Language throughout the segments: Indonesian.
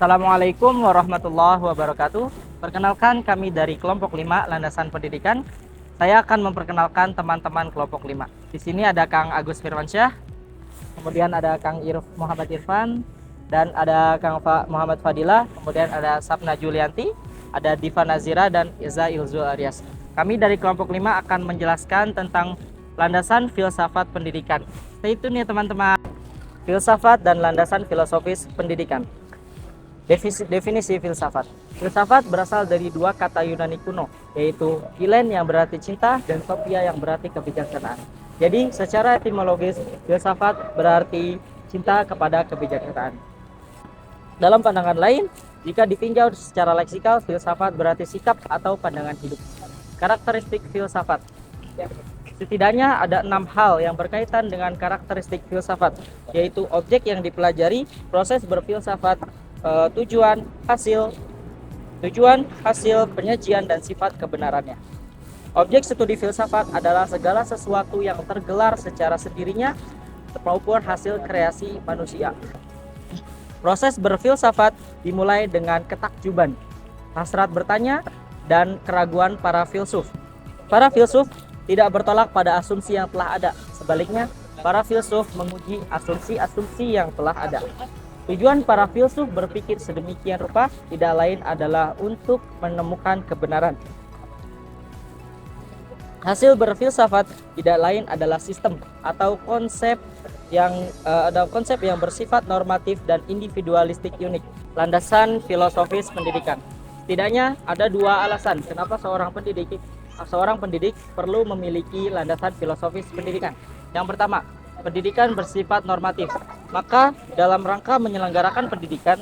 Assalamualaikum warahmatullahi wabarakatuh. Perkenalkan, kami dari kelompok 5 Landasan Pendidikan. Saya akan memperkenalkan teman-teman kelompok 5. Di sini ada Kang Agus Firmansyah, kemudian ada Kang Muhammad Irfan, dan ada Kang Muhammad Fadilah, kemudian ada Sapna Julianti, ada Diva Nazira, dan Iza Ilzul Aryas. Kami dari kelompok 5 akan menjelaskan tentang landasan filsafat pendidikan. Stay tune ya teman-teman. Filsafat dan landasan filosofis pendidikan. Definisi filsafat. Filsafat berasal dari dua kata Yunani kuno, yaitu philen yang berarti cinta dan sophia yang berarti kebijaksanaan. Jadi secara etimologis, filsafat berarti cinta kepada kebijaksanaan. Dalam pandangan lain, jika ditinjau secara leksikal, filsafat berarti sikap atau pandangan hidup. Karakteristik filsafat. Setidaknya ada 6 hal yang berkaitan dengan karakteristik filsafat, yaitu objek yang dipelajari, proses berfilsafat, tujuan, hasil, penyajian, dan sifat kebenarannya. Objek studi filsafat adalah segala sesuatu yang tergelar secara sendirinya maupun hasil kreasi manusia. Proses berfilsafat dimulai dengan ketakjuban, hasrat bertanya, dan keraguan para filsuf. Para filsuf tidak bertolak pada asumsi yang telah ada. Sebaliknya, para filsuf menguji asumsi-asumsi yang telah ada. Tujuan para filsuf berpikir sedemikian rupa tidak lain adalah untuk menemukan kebenaran. Hasil berfilsafat tidak lain adalah sistem atau konsep yang bersifat normatif dan individualistik unik. Landasan filosofis pendidikan. Setidaknya ada 2 alasan kenapa seorang pendidik perlu memiliki landasan filosofis pendidikan. Yang pertama, pendidikan bersifat normatif. Maka dalam rangka menyelenggarakan pendidikan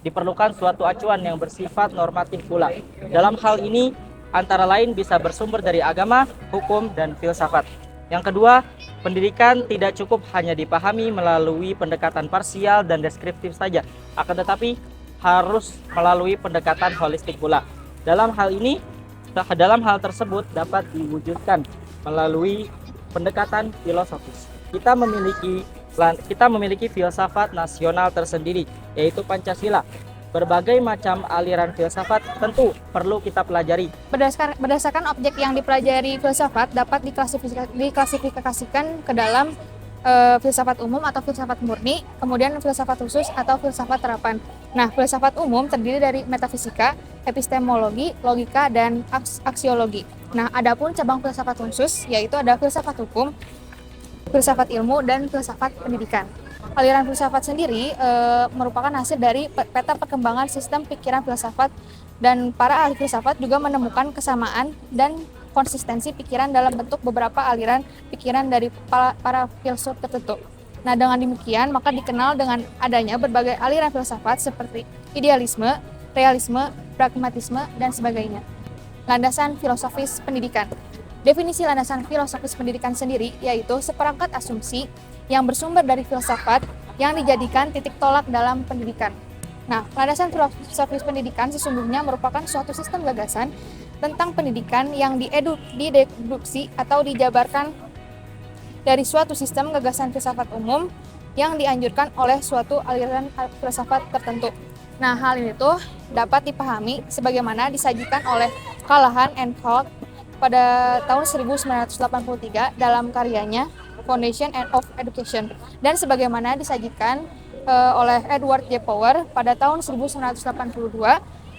diperlukan suatu acuan yang bersifat normatif pula. Dalam hal ini antara lain bisa bersumber dari agama, hukum, dan filsafat. Yang kedua, pendidikan tidak cukup hanya dipahami melalui pendekatan parsial dan deskriptif saja, akan tetapi harus melalui pendekatan holistik pula. Dalam hal tersebut dapat diwujudkan melalui pendekatan filosofis. Kita memiliki filsafat nasional tersendiri, yaitu Pancasila. Berbagai macam aliran filsafat tentu perlu kita pelajari. Berdasarkan objek yang dipelajari filsafat dapat diklasifikasikan ke dalam filsafat umum atau filsafat murni, kemudian filsafat khusus atau filsafat terapan. Nah, filsafat umum terdiri dari metafisika, epistemologi, logika, dan aksiologi. Nah, adapun cabang filsafat khusus yaitu ada filsafat hukum, filsafat ilmu, dan filsafat pendidikan. Aliran filsafat sendiri merupakan hasil dari peta perkembangan sistem pikiran filsafat, dan para ahli filsafat juga menemukan kesamaan dan konsistensi pikiran dalam bentuk beberapa aliran pikiran dari para filsuf tertentu. Nah, dengan demikian maka dikenal dengan adanya berbagai aliran filsafat seperti idealisme, realisme, pragmatisme, dan sebagainya. Landasan filosofis pendidikan. Definisi landasan filosofis pendidikan sendiri yaitu seperangkat asumsi yang bersumber dari filsafat yang dijadikan titik tolak dalam pendidikan. Nah, landasan filosofis pendidikan sesungguhnya merupakan suatu sistem gagasan tentang pendidikan yang dideduksi atau dijabarkan dari suatu sistem gagasan filsafat umum yang dianjurkan oleh suatu aliran filsafat tertentu. Nah, hal ini tuh dapat dipahami sebagaimana disajikan oleh Callahan and Falk pada tahun 1983 dalam karyanya Foundation of Education, dan sebagaimana disajikan oleh Edward J. Power pada tahun 1982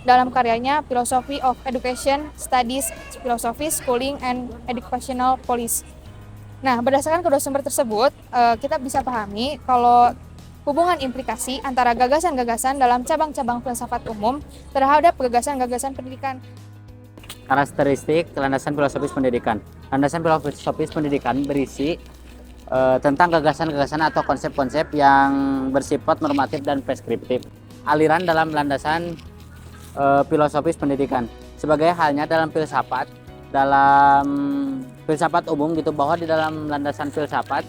dalam karyanya Philosophy of Education Studies, Philosophy, Schooling, and Educational Policy. Nah, berdasarkan kedua sumber tersebut, kita bisa pahami kalau hubungan implikasi antara gagasan-gagasan dalam cabang-cabang filsafat umum terhadap gagasan-gagasan pendidikan. Karakteristik landasan filosofis pendidikan. Landasan filosofis pendidikan berisi tentang gagasan-gagasan atau konsep-konsep yang bersifat normatif dan preskriptif. Aliran dalam landasan filosofis pendidikan. Sebagai halnya dalam filsafat umum gitu, bahwa di dalam landasan filsafat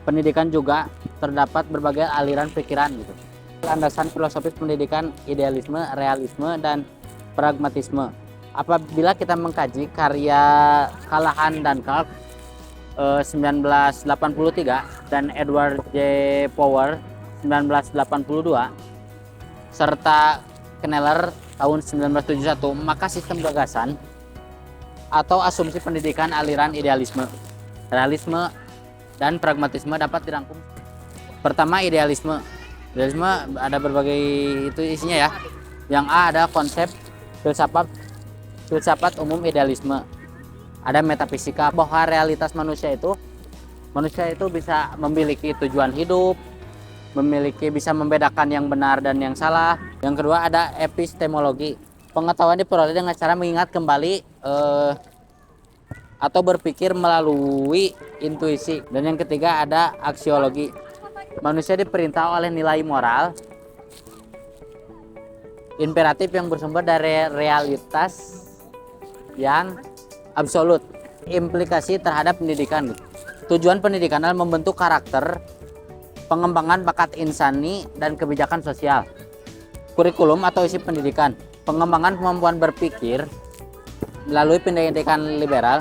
pendidikan juga terdapat berbagai aliran pikiran gitu. Landasan filosofis pendidikan idealisme, realisme, dan pragmatisme. Apabila kita mengkaji karya Callahan dan Falk 1983 dan Edward J. Power 1982, serta Kneller tahun 1971, maka sistem gagasan atau asumsi pendidikan aliran idealisme, realisme, dan pragmatisme dapat dirangkum. Pertama, idealisme. Idealisme ada berbagai itu isinya ya. Yang A ada konsep filsafat umum idealisme. Ada metafisika bahwa realitas manusia itu bisa memiliki tujuan hidup, bisa membedakan yang benar dan yang salah. Yang kedua ada epistemologi. Pengetahuan diperoleh dengan cara mengingat kembali atau berpikir melalui intuisi. Dan yang ketiga ada aksiologi. Manusia diperintah oleh nilai moral imperatif yang bersumber dari realitas yang absolut. Implikasi terhadap pendidikan. Tujuan pendidikan adalah membentuk karakter, pengembangan bakat insani, dan kebijakan sosial. Kurikulum atau isi pendidikan, pengembangan kemampuan berpikir melalui pendidikan liberal,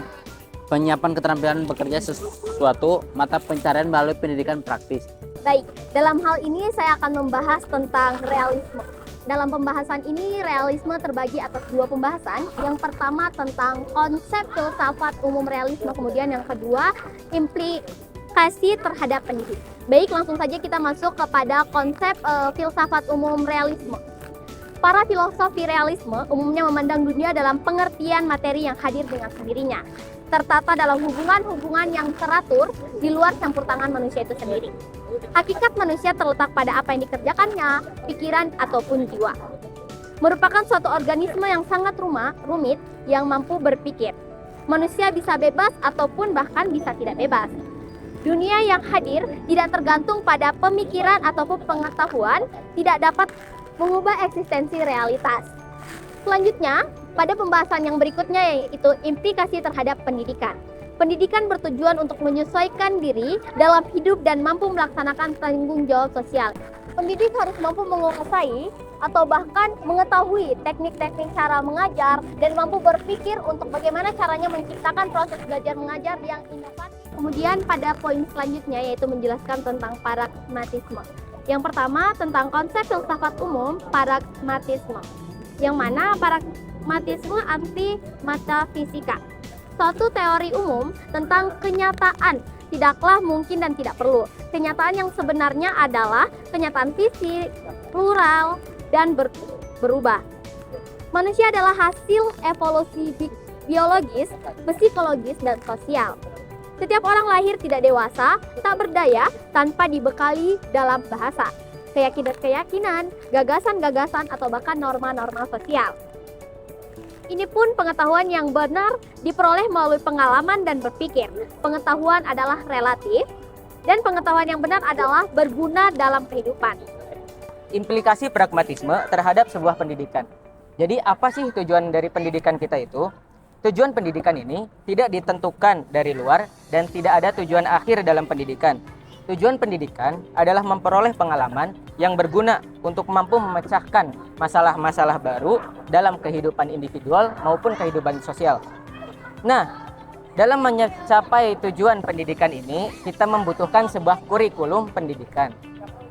penyiapan keterampilan bekerja sesuatu, mata pencarian melalui pendidikan praktis. Baik, dalam hal ini saya akan membahas tentang realisme. Dalam pembahasan ini, realisme terbagi atas dua pembahasan. Yang pertama tentang konsep filsafat umum realisme, kemudian yang kedua implikasi terhadap pendidik. Baik, langsung saja kita masuk kepada konsep filsafat umum realisme. Para filosofi realisme umumnya memandang dunia dalam pengertian materi yang hadir dengan sendirinya, tertata dalam hubungan-hubungan yang teratur di luar campur tangan manusia itu sendiri. Hakikat manusia terletak pada apa yang dikerjakannya, pikiran ataupun jiwa. Merupakan suatu organisme yang sangat rumit yang mampu berpikir. Manusia bisa bebas ataupun bahkan bisa tidak bebas. Dunia yang hadir tidak tergantung pada pemikiran ataupun pengetahuan, tidak dapat mengubah eksistensi realitas. Selanjutnya, pada pembahasan yang berikutnya yaitu implikasi terhadap pendidikan. Pendidikan bertujuan untuk menyesuaikan diri dalam hidup dan mampu melaksanakan tanggung jawab sosial. Pendidik harus mampu menguasai atau bahkan mengetahui teknik-teknik cara mengajar dan mampu berpikir untuk bagaimana caranya menciptakan proses belajar mengajar yang inovatif. Kemudian pada poin selanjutnya yaitu menjelaskan tentang pragmatisme. Yang pertama tentang konsep filsafat umum pragmatisme, yang mana pragmatisme anti metafisika. Suatu teori umum tentang kenyataan tidaklah mungkin dan tidak perlu. Kenyataan yang sebenarnya adalah kenyataan fisik, plural, dan berubah. Manusia adalah hasil evolusi biologis, psikologis, dan sosial. Setiap orang lahir tidak dewasa, tak berdaya, tanpa dibekali dalam bahasa, keyakinan-keyakinan, gagasan-gagasan, atau bahkan norma-norma sosial. Ini pun pengetahuan yang benar diperoleh melalui pengalaman dan berpikir. Pengetahuan adalah relatif, dan pengetahuan yang benar adalah berguna dalam kehidupan. Implikasi pragmatisme terhadap sebuah pendidikan. Jadi apa sih tujuan dari pendidikan kita itu? Tujuan pendidikan ini tidak ditentukan dari luar dan tidak ada tujuan akhir dalam pendidikan. Tujuan pendidikan adalah memperoleh pengalaman yang berguna untuk mampu memecahkan masalah-masalah baru dalam kehidupan individual maupun kehidupan sosial. Nah, dalam mencapai tujuan pendidikan ini, kita membutuhkan sebuah kurikulum pendidikan.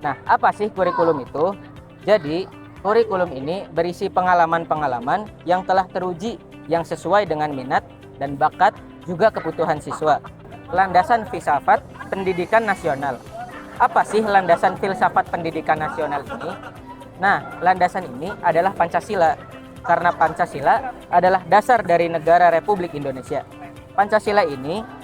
Nah, apa sih kurikulum itu? Jadi, kurikulum ini berisi pengalaman-pengalaman yang telah teruji yang sesuai dengan minat dan bakat juga kebutuhan siswa. Landasan filsafat pendidikan nasional. Apa sih landasan filsafat pendidikan nasional ini? Nah, landasan ini adalah Pancasila, karena Pancasila adalah dasar dari negara Republik Indonesia. Pancasila ini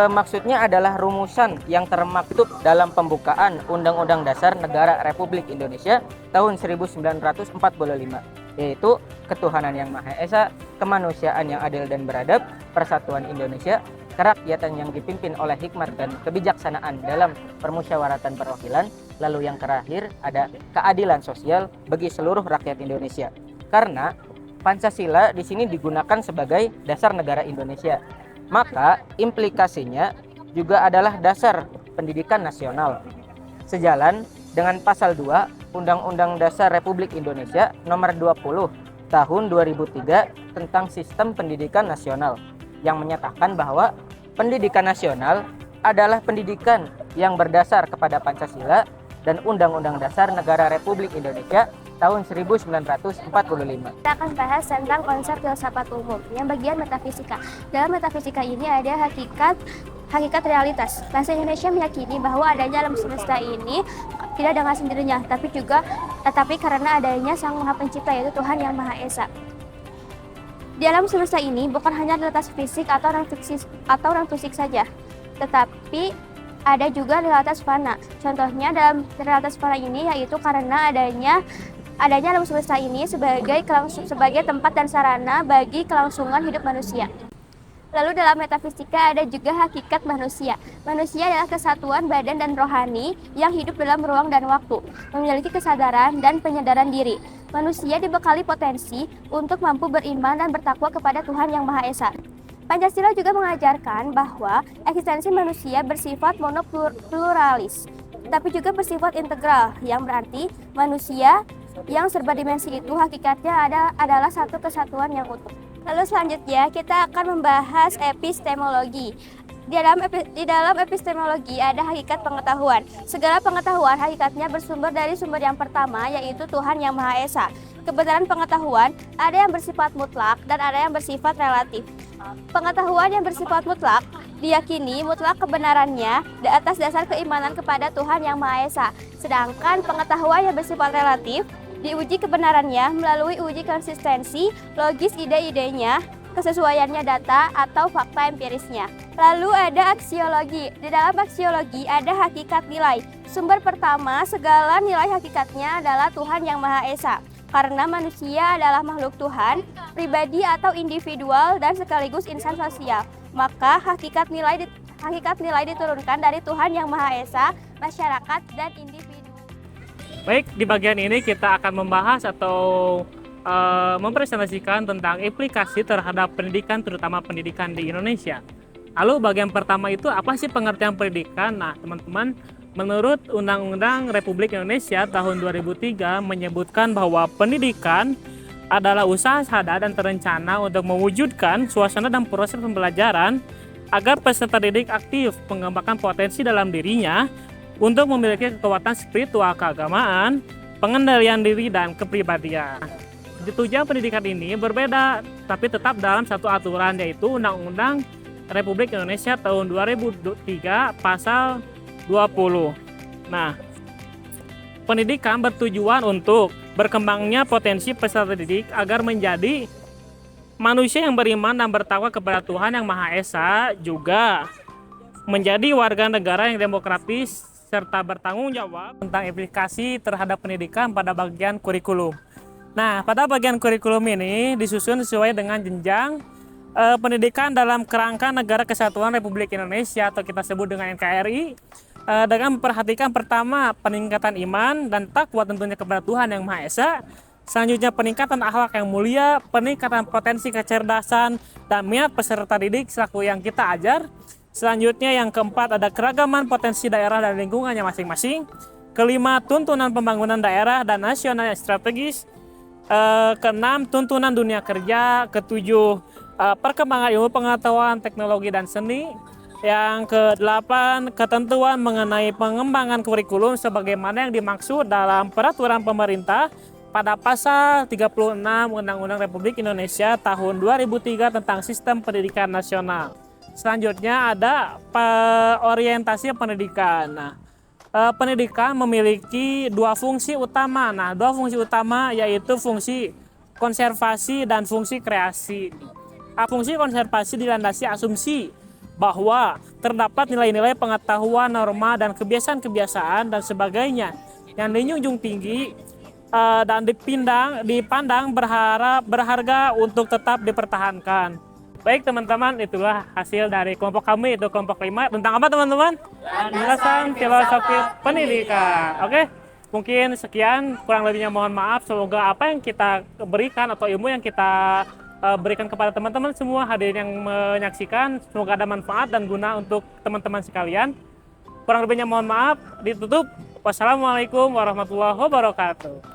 maksudnya adalah rumusan yang termaktub dalam pembukaan Undang-Undang Dasar Negara Republik Indonesia tahun 1945, yaitu ketuhanan yang Maha Esa, kemanusiaan yang adil dan beradab, persatuan Indonesia, kerakyatan yang dipimpin oleh hikmat dan kebijaksanaan dalam permusyawaratan perwakilan, lalu yang terakhir ada keadilan sosial bagi seluruh rakyat Indonesia. Karena Pancasila di sini digunakan sebagai dasar negara Indonesia, maka implikasinya juga adalah dasar pendidikan nasional. Sejalan dengan pasal 2 Undang-Undang Dasar Republik Indonesia nomor 20 tahun 2003 tentang sistem pendidikan nasional, yang menyatakan bahwa pendidikan nasional adalah pendidikan yang berdasar kepada Pancasila dan Undang-Undang Dasar Negara Republik Indonesia tahun 1945. Kita akan bahas tentang konsep filsafat umum yang bagian metafisika. Dalam metafisika ini ada hakikat realitas. Bahasa Indonesia meyakini bahwa adanya alam semesta ini tidak dengan sendirinya, tetapi karena adanya Sang Maha Pencipta, yaitu Tuhan Yang Maha Esa. Di alam semesta ini bukan hanya realitas fisik atau non fisik saja, tetapi ada juga realitas fana. Contohnya dalam realitas fana ini yaitu karena adanya alam semesta ini sebagai tempat dan sarana bagi kelangsungan hidup manusia. Lalu dalam metafisika ada juga hakikat manusia. Manusia adalah kesatuan badan dan rohani yang hidup dalam ruang dan waktu, memiliki kesadaran dan penyadaran diri. Manusia dibekali potensi untuk mampu beriman dan bertakwa kepada Tuhan Yang Maha Esa. Pancasila juga mengajarkan bahwa eksistensi manusia bersifat monopluralis, tapi juga bersifat integral, yang berarti manusia yang serba dimensi itu hakikatnya adalah satu kesatuan yang utuh. Lalu selanjutnya kita akan membahas epistemologi. Di dalam epistemologi ada hakikat pengetahuan. Segala pengetahuan hakikatnya bersumber dari sumber yang pertama, yaitu Tuhan Yang Maha Esa. Kebenaran pengetahuan ada yang bersifat mutlak dan ada yang bersifat relatif. Pengetahuan yang bersifat mutlak diyakini mutlak kebenarannya di atas dasar keimanan kepada Tuhan Yang Maha Esa. Sedangkan pengetahuan yang bersifat relatif diuji kebenarannya melalui uji konsistensi, logis ide-idenya, kesesuaiannya data atau fakta empirisnya. Lalu ada aksiologi. Di dalam aksiologi ada hakikat nilai. Sumber pertama segala nilai hakikatnya adalah Tuhan Yang Maha Esa. Karena manusia adalah makhluk Tuhan, pribadi atau individual dan sekaligus insan sosial, maka hakikat nilai diturunkan dari Tuhan Yang Maha Esa, masyarakat dan individu. Baik, di bagian ini kita akan membahas atau mempresentasikan tentang implikasi terhadap pendidikan, terutama pendidikan di Indonesia. Lalu bagian pertama itu apa sih pengertian pendidikan? Nah, teman-teman, menurut Undang-Undang Republik Indonesia tahun 2003 menyebutkan bahwa pendidikan adalah usaha sadar dan terencana untuk mewujudkan suasana dan proses pembelajaran agar peserta didik aktif mengembangkan potensi dalam dirinya untuk memiliki kekuatan spiritual keagamaan, pengendalian diri, dan kepribadian. Tujuan pendidikan ini berbeda, tapi tetap dalam satu aturan, yaitu Undang-Undang Republik Indonesia tahun 2003 pasal 20. Nah, pendidikan bertujuan untuk berkembangnya potensi peserta didik agar menjadi manusia yang beriman dan bertakwa kepada Tuhan Yang Maha Esa, juga menjadi warga negara yang demokratis serta bertanggung jawab. Tentang implikasi terhadap pendidikan pada bagian kurikulum. Nah, pada bagian kurikulum ini disusun sesuai dengan jenjang pendidikan dalam kerangka Negara Kesatuan Republik Indonesia atau kita sebut dengan NKRI, dengan memperhatikan pertama peningkatan iman dan takwa tentunya kepada Tuhan Yang Maha Esa. Selanjutnya peningkatan akhlak yang mulia, peningkatan potensi kecerdasan dan minat peserta didik selaku yang kita ajar. Selanjutnya yang keempat ada keragaman potensi daerah dan lingkungannya masing-masing. Kelima, tuntunan pembangunan daerah dan nasional yang strategis. Keenam, tuntunan dunia kerja. Ketujuh, perkembangan ilmu pengetahuan, teknologi dan seni. Yang kedelapan, ketentuan mengenai pengembangan kurikulum sebagaimana yang dimaksud dalam peraturan pemerintah pada pasal 36 Undang-Undang Republik Indonesia tahun 2003 tentang sistem pendidikan nasional. Selanjutnya ada orientasi pendidikan. Nah, pendidikan memiliki dua fungsi utama. Nah, dua fungsi utama yaitu fungsi konservasi dan fungsi kreasi. Fungsi konservasi dilandasi asumsi bahwa terdapat nilai-nilai pengetahuan, norma, dan kebiasaan-kebiasaan dan sebagainya yang dijunjung tinggi dan dipandang berharga untuk tetap dipertahankan. Baik teman-teman, itulah hasil dari kelompok kami, itu kelompok 5. Tentang apa teman-teman? Landasan filosofi pendidikan. Oke, mungkin sekian, kurang lebihnya mohon maaf. Semoga apa yang kita berikan atau ilmu yang kita berikan kepada teman-teman semua hadirin yang menyaksikan, semoga ada manfaat dan guna untuk teman-teman sekalian. Kurang lebihnya mohon maaf, ditutup. Wassalamualaikum warahmatullahi wabarakatuh.